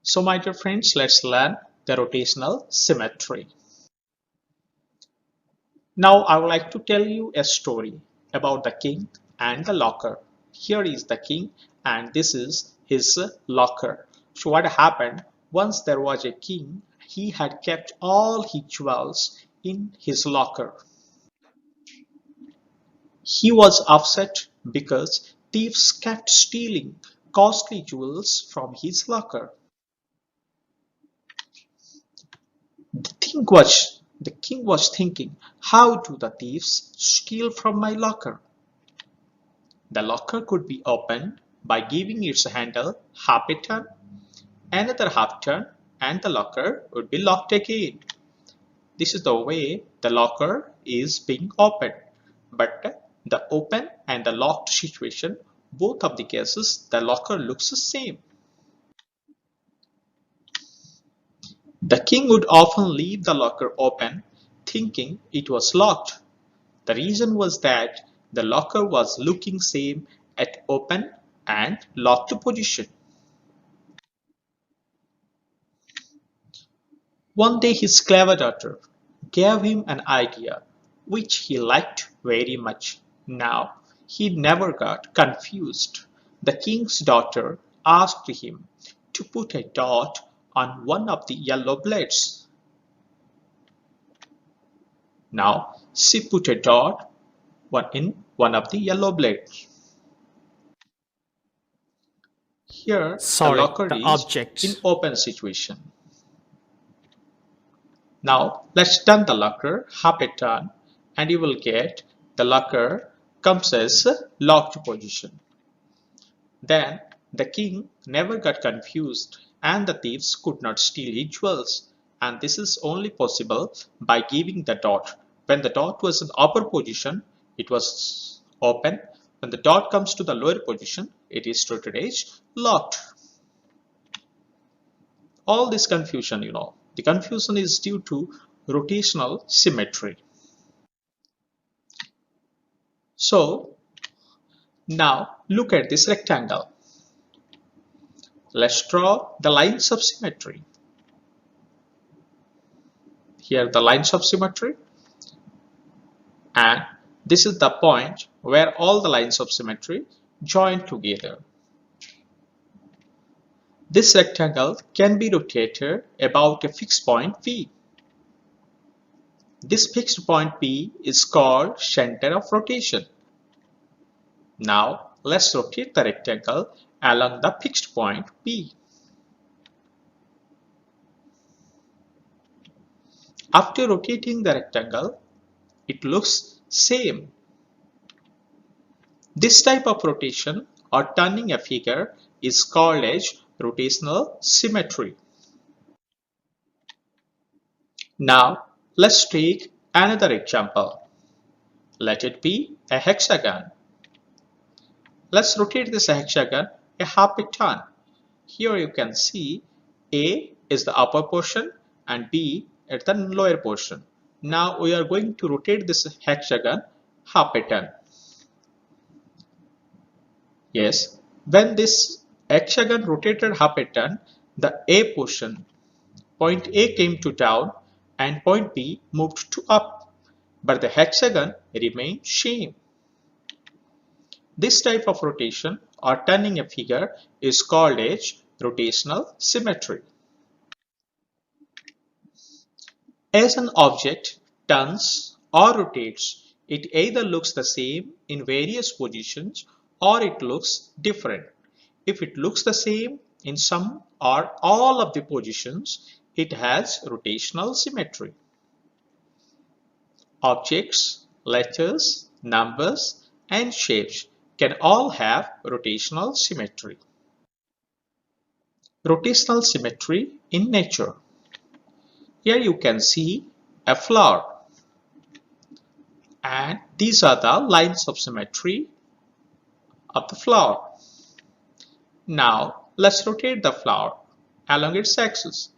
So my dear friends, let's learn the rotational symmetry. Now I would like to tell you a story about the king and the locker. Here is the king and this is his locker. So what happened? Once there was a king, he had kept all his jewels in his locker. He was upset because thieves kept stealing costly jewels from his locker. The king was thinking, how do the thieves steal from my locker? The locker could be opened by giving its handle half a turn, another half turn, and the locker would be locked again. This is the way the locker is being opened. But the open and the locked situation, both of the cases, the locker looks the same. The king would often leave the locker open, thinking it was locked. The reason was that the locker was looking same at open and locked position. One day his clever daughter gave him an idea which he liked very much. Now he never got confused. The king's daughter asked him to put a dot on one of the yellow blades. Now she put a dot in one of the yellow blades. Here the Sorry, locker the is in objects. open situation. Now let's turn the locker half a turn and you will get the locker comes as locked position. Then the king never got confused and the thieves could not steal his jewels. And this is only possible by giving the dot. When the dot was in upper position, it was open. When the dot comes to the lower position, it is treated as locked. All this confusion, the confusion is due to rotational symmetry. So now look at this rectangle. Let's draw the lines of symmetry. Here the lines of symmetry, and this is the point where all the lines of symmetry join together. This rectangle can be rotated about a fixed point P. This fixed point P is called center of rotation. Now let's rotate the rectangle along the fixed point P. After rotating the rectangle, it looks same. This type of rotation or turning a figure is called as rotational symmetry. Now let's take another example. Let it be a hexagon. Let's rotate this hexagon a half a turn. Here you can see A is the upper portion and B is the lower portion. Now we are going to rotate this hexagon half a turn. Yes, when this hexagon rotated half a turn, the A portion, point A came to down and point B moved to up, but the hexagon remained same. This type of rotation or turning a figure is called as rotational symmetry. As an object turns or rotates, it either looks the same in various positions or it looks different. If it looks the same in some or all of the positions, it has rotational symmetry. Objects, letters, numbers, and shapes can all have rotational symmetry. Rotational symmetry in nature. Here you can see a flower, and these are the lines of symmetry of the flower. Now let's rotate the flower along its axis.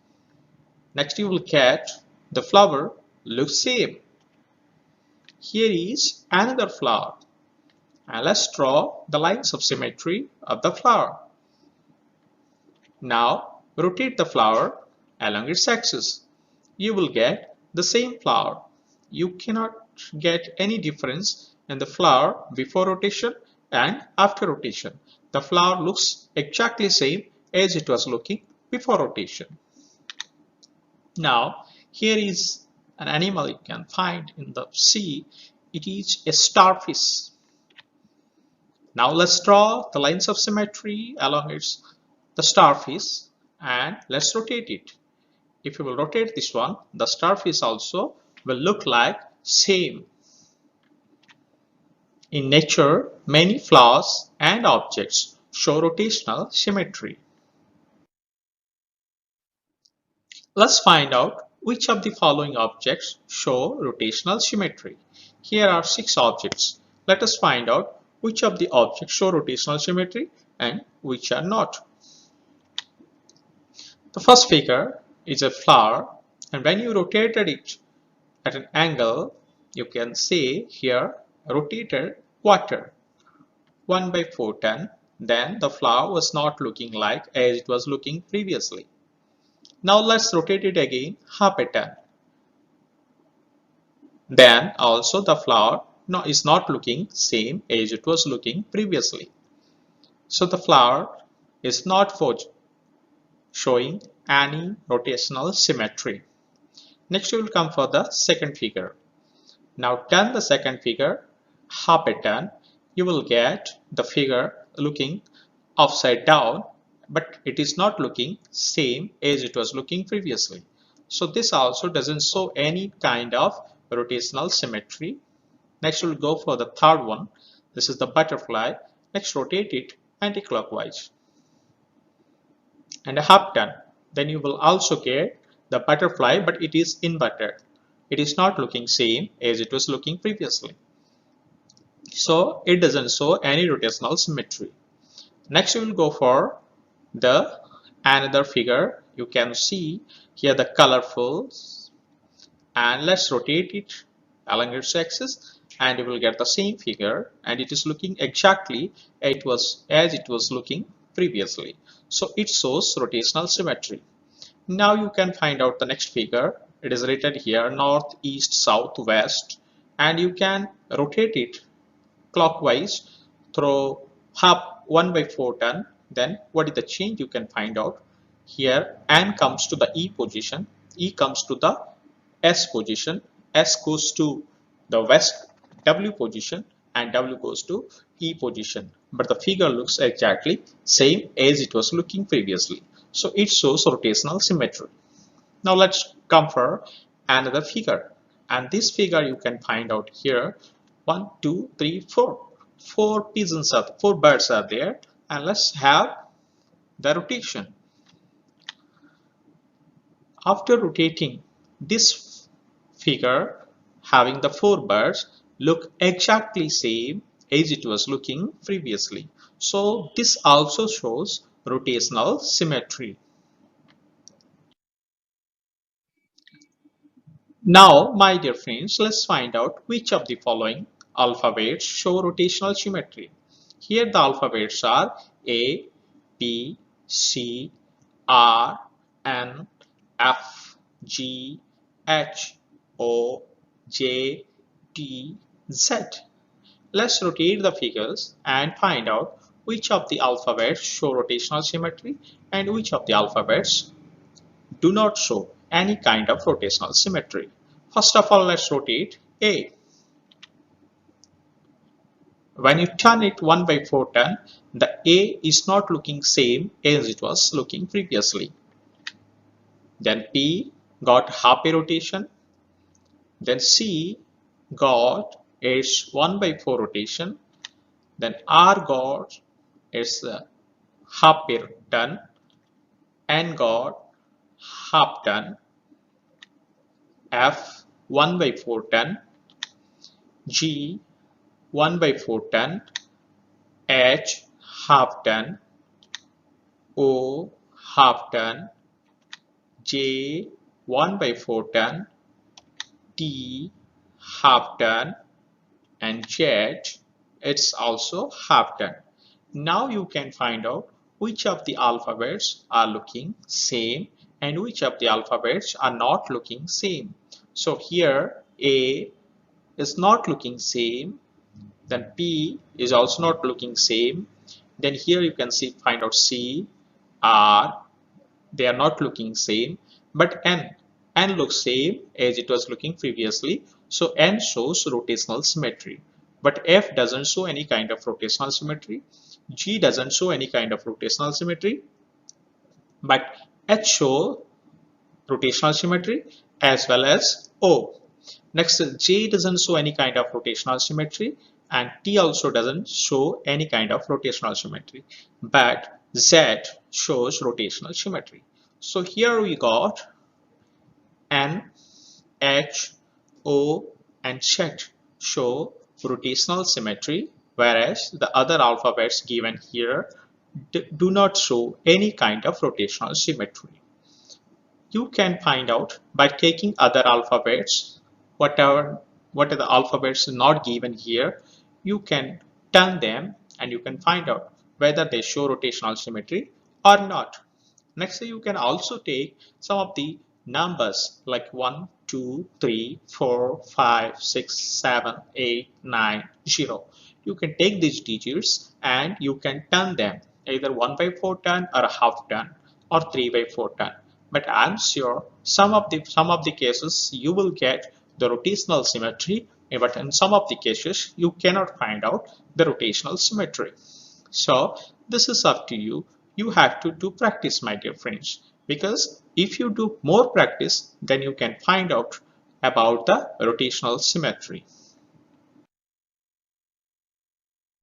Next you will get the flower looks same. Here is another flower, and let's draw the lines of symmetry of the flower. Now rotate the flower along its axis. You will get the same flower. You cannot get any difference in the flower before rotation and after rotation. The flower looks exactly same as it was looking before rotation. Now, here is an animal you can find in the sea. It is a starfish. Now let's draw the lines of symmetry along the starfish and let's rotate it. If you will rotate this one, the starfish also will look like same. In nature, many flowers and objects show rotational symmetry. Let's find out which of the following objects show rotational symmetry. Here are 6 objects. Let us find out which of the objects show rotational symmetry and which are not. The first figure is a flower, and when you rotated it at an angle, you can see here rotated quarter 1 by 4 ton. Then the flower was not looking like as it was looking previously. Now let's rotate it again half a ton. Then also the flower is not looking same as it was looking previously. So the flower is not showing any rotational symmetry. Next we will come for the second figure. Now turn the second figure half a turn. You will get the figure looking upside down, but it is not looking same as it was looking previously. So this also doesn't show any kind of rotational symmetry. Next we'll go for the third one. This is the butterfly. Next rotate it anti-clockwise and a half turn. Then you will also get the butterfly, but it is inverted. It is not looking same as it was looking previously. So it doesn't show any rotational symmetry. Next we will go for the another figure. You can see here the colorful, and let's rotate it along its axis and you will get the same figure, and it is looking exactly as it was looking previously. So it shows rotational symmetry. Now you can find out the next figure. It is written here north, east, south, west, and you can rotate it clockwise through half 1 by 4 ton. Then what is the change you can find out? Here N comes to the E position, E comes to the S position, S goes to the west W position, and W goes to E position. But the figure looks exactly same as it was looking previously. So it shows rotational symmetry. Now let's come for another figure. And this figure you can find out here. 1, 2, 3, 4. 4 birds are there. And let's have the rotation. After rotating this figure, having the 4 birds look exactly same as it was looking previously. So this also shows rotational symmetry. Now, my dear friends, let's find out which of the following alphabets show rotational symmetry. Here the alphabets are A, B, C, R, N, F, G, H, O, J, T, Z. Let's rotate the figures and find out which of the alphabets show rotational symmetry and which of the alphabets do not show any kind of rotational symmetry. First of all, let's rotate A. When you turn it 1 by 4 turn, the A is not looking same as it was looking previously. Then P got half a rotation. Then C got its 1 by 4 rotation. Then R got its half a turn. N got half turn. F 1 by 4 turn. G 1 by 4 turn, H half turn, O half turn, J 1 by 4 turn, T half turn, and Z it's also half turn. Now you can find out which of the alphabets are looking same and which of the alphabets are not looking same. So here A is not looking same, then P is also not looking same. Then here you can see find out C, R, they are not looking same, but N looks same as it was looking previously. So N shows rotational symmetry, but F doesn't show any kind of rotational symmetry. G doesn't show any kind of rotational symmetry, but H show rotational symmetry as well as O. Next, J doesn't show any kind of rotational symmetry and T also doesn't show any kind of rotational symmetry, but Z shows rotational symmetry. So here we got N, H, O and Z show rotational symmetry, whereas the other alphabets given here do not show any kind of rotational symmetry. You can find out by taking other alphabets, what are the alphabets not given here. You can turn them and you can find out whether they show rotational symmetry or not. Next, you can also take some of the numbers like 1, 2, 3, 4, 5, 6, 7, 8, 9, 0. You can take these digits and you can turn them either 1 by 4 turn or a half turn or 3 by 4 turn. But I'm sure some of the cases you will get the rotational symmetry, but in some of the cases you cannot find out the rotational symmetry. So this is up to you. You have to do practice, my dear friends, because if you do more practice, then you can find out about the rotational symmetry.